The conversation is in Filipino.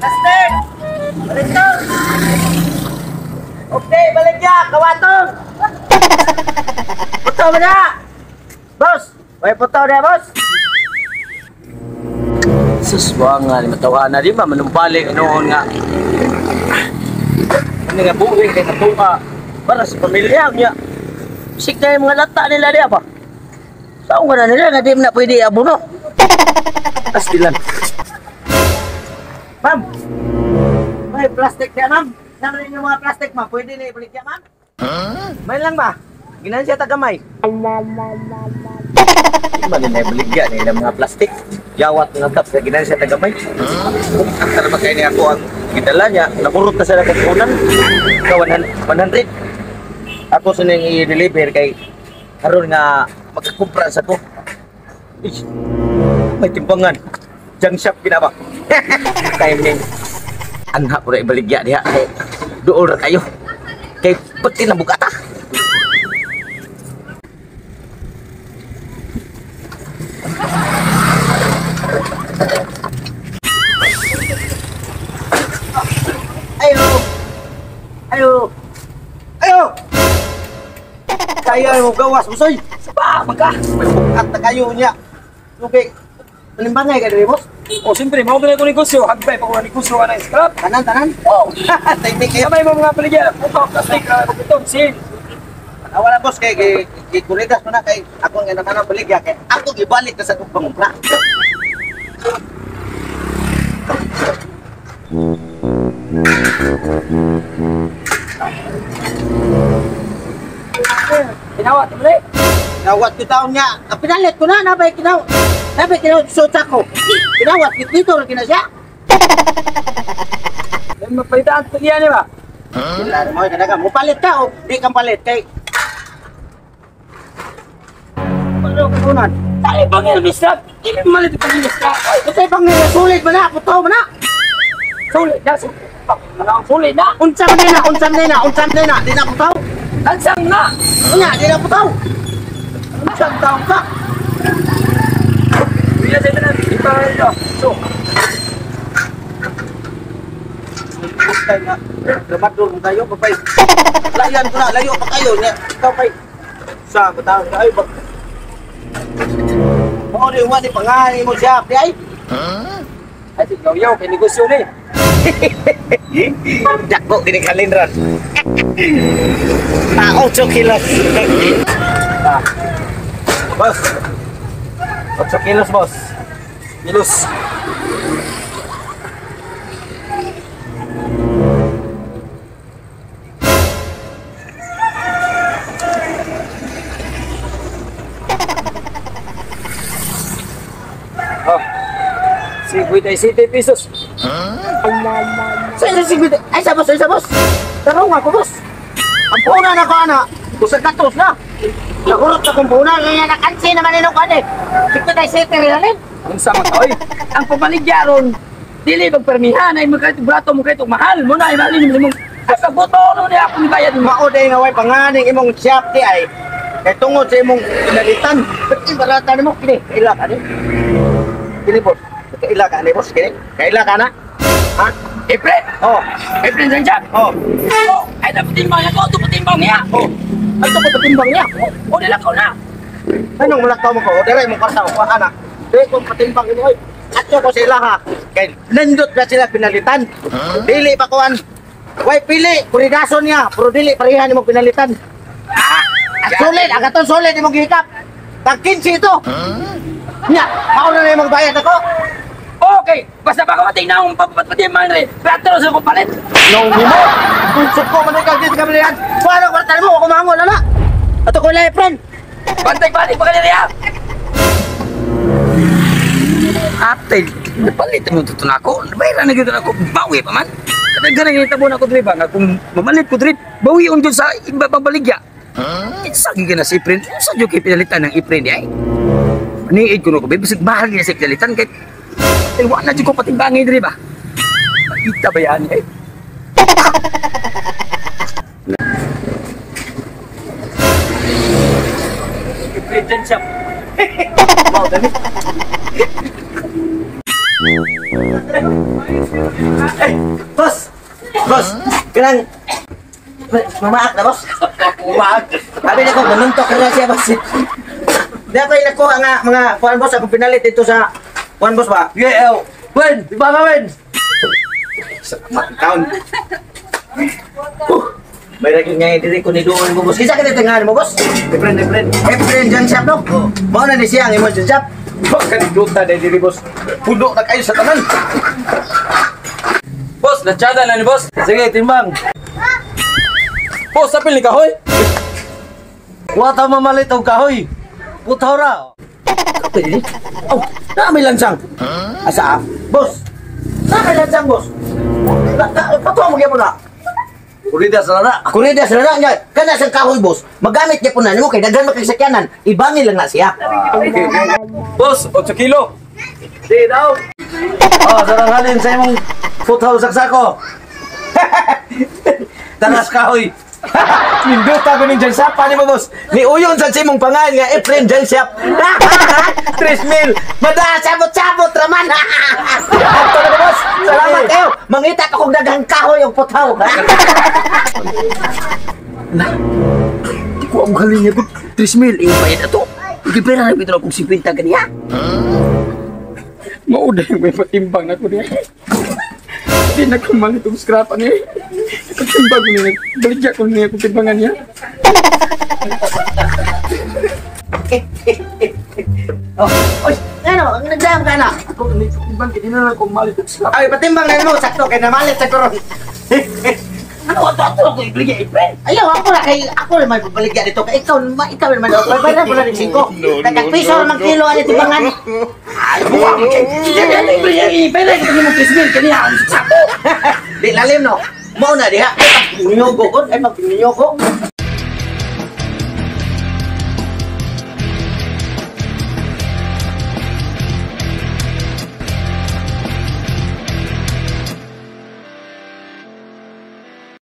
Plastic! Balik to! Okay, balik ya, kawatong! Puto mo na! Boss! May puto na, boss! Suswa nga, matawa na rin ba? Manumbalik noon nga. Ano nga buhay kay natuka para sa pamilya niya. Sik na yung mga lata nila niya ba? Saan ka na nila na di na pwede abono? Pastilan. Ma'am! May plastic niya, ma'am. Saan rin yung mga plastic, ma'am? Pwede na ibalik niya, ma'am? May lang ba? Ginansya tagamay. Di ba nila ibaligya nila mga plastic? Yawat ng tap sa ginansya tagamay. After ba kayo niya ako ang gidala niya, nakurot na sa nakakunan. Sa 100. Ako sa nang i-deliver kay karon nga magkakumpra sa ko. May timbangan. Junk shop pinaba. Kaya ning anha ko na ibaligya diha kay dool ra kayo. Kay pati na bugata. Ayo. Ayo. Ayo. Kaya mo gawas musoy. Sapa magka. At kayo niya. Okay. Palimbangay ka diri, boss? Oh, siyempre, mau ko negosyo. Hagbay pa ko negosyo ka ng scrap. Tanan. Oh, Thank you. sabay mo mga paligyan. Puto, plastic, butong, sin. Wala boss kay kuligas mo na kay ako nga naman ang baligya kay ako gibalik na sa kong pangumpra. Pinawat, muli. Nawat ko taon niya. Pinalit ko na nabay kinaw. Nabay kinaw sa ko. Pinawat dito ra kina siya. Yan mapalitan ito niya, di ba? Wala mo kadaga mo palit ka o di kang palit kay ano kunan. Tayo bang yung misrap? Hindi mo malit ito yung misrap. Kasi bang sulit mo na, puto mo na. Sulit na, sulit na. Unsam na, di na puto. Lansang na. Unya, di na puto. Unsam taon ka. Bila sa ito na, iba ito. So, Kaya nga, lumador mo tayo, papay. Layan ko na, layo pa kayo niya. Ikaw, pay. Sa katawag ka, ay, bak. Oo, di umani, pangani mo siya, di ay. ay, tiglaw-yaw, kay negosyo ni. Jakbo, kinikalin ron. 8 kilos. Boss. 8 kilos, boss. Kilos. Oh, 50 pesos. Ay, sa boss. Tarong ako, boss. Ang puna na ko, ana. Kusag katos na. Nakurot na kong puna, kaya nakansi naman ninong kane. 50 rin alin. Kung sa mga oy, ang pamaligyaron, dili magpermihan ay magkait brato mo kay mahal mo na imalin mo sa boto no ni ako ni bayad mo. Mauday nga way panganing imong shop ti ay. Kay tungod sa imong pinalitan. Pati barata nimo kini. Kaila ka ni. Kini boss. Kaila ka ni boss kini. Kaila ka na. Ha? Efren. Oh. Efren Sanjak. Oh. Oh, ay dapat timbang ako, dapat timbang niya. Oh. Ato ko patimbang niya. O dila ko na. Anong mulakaw mo ko? Dire mo karta ko ana. Di ko patimbang imo oy. Ato ko sila ha. Kay nindot na sila pinalitan. Dili pa kuan. Way pili, kuridason niya, pero dili parehan imong pinalitan. Sulit, agaton sulit imong gihikap. Tag 15 ito. Nya, mauna na imong bayad ako. Okay, basta pa ka matingnan akong papatiman rin. Petro sa kong palit. No mo. Punsok ko man kag dito kamilian. Paano kwartal mo ako mangol ana? Ato ko lay friend. Bantay-bantay pa ka niya. Ate, palit mo ito na ako. Bayaran na gito na ako. Bawi pa man. Kadaghan ang itabon ako drip. Kung mamalit ko drip, bawi on dun sa iba pang baligya. Sagi ka na si Iprin. Sa dyo kayo pinalitan ng Iprin niya eh. Maniid ko na ko, bisig mahal niya sa pinalitan. Kahit iwa na dyan ko patimbangin drip ah. Makita ba yan eh? Iprin dyan siya. Mau ganit. Boss! Boss! Kanang... Mamaak na, boss. Mamaak. Sabi na ko, manuntok na siya, boss. Di ako yung nakuha nga, mga kuhan, boss. Ako pinalit ito sa kuhan, boss ba? Yeah, win! Di ba nga win? Sa count. May lagi nga diri ko ni doon mo, boss. Kisa ka tingahan mo, boss? Different. Different dyan shop, no? Mao na ni siya ang imo dyan shop. Huwag ka nigluta dahil diri, boss. Puno na kayo sa tanan. Boss, natsada na ni boss. Sige, timbang. Boss, apil ni kahoy. Wata mamalit ang kahoy. Putaw ra. Kapili? Oh, naamay lansang. Asa? Boss. Naamay lansang, boss. Patuwa mo gyapon na. Kuridas na na. Kuridas na na niya. Kana sa kahoy, boss. Magamit niya po na mo kay daghan makisakyanan. Ibangin lang na siya. Boss, 8 kilo. Di daw. Oh, sarang halin sa imong putaw saksako. Tanas kahoy. Minduta ko ng dyan shop. Paano mo, boss? Ni uyon sa simong pangalan nga Efren dyan shop. 3,000. Mada, sabot-sabot raman. Ato na, boss. Salamat kayo. Mangita ka kong daghang kahoy yung putaw. Di ko ang galing niya ko. 3,000. Bayad na to. Gipera na bito na kong 50 ganiya. Mauda yung may patimbang na ko niya. Hindi na kumalit ang scrapan niya. Katimbang ko niya. Baligya ko niya kung timbangan niya. Oh, oy, ano, nagdayang ka na. Ako, timbang ka. Hindi na lang kumalit ang scrapan. Ay, patimbang na mo. Sakto, kay namalit sa koron. Ano ito ko ibigay, Efren? Ayaw, ako na may babaligya dito. Kay ikaw naman daw. Babayaran ko na rin 5. Nagpiso naman kilo ano timbangan. Ay, buwang ka. Hindi na ibigay, Efren. Ay, kung mo 3,000 kaniya. Ang sakto. Di lalim, no? Mau na diha. Ay, pag-ninyogo ko.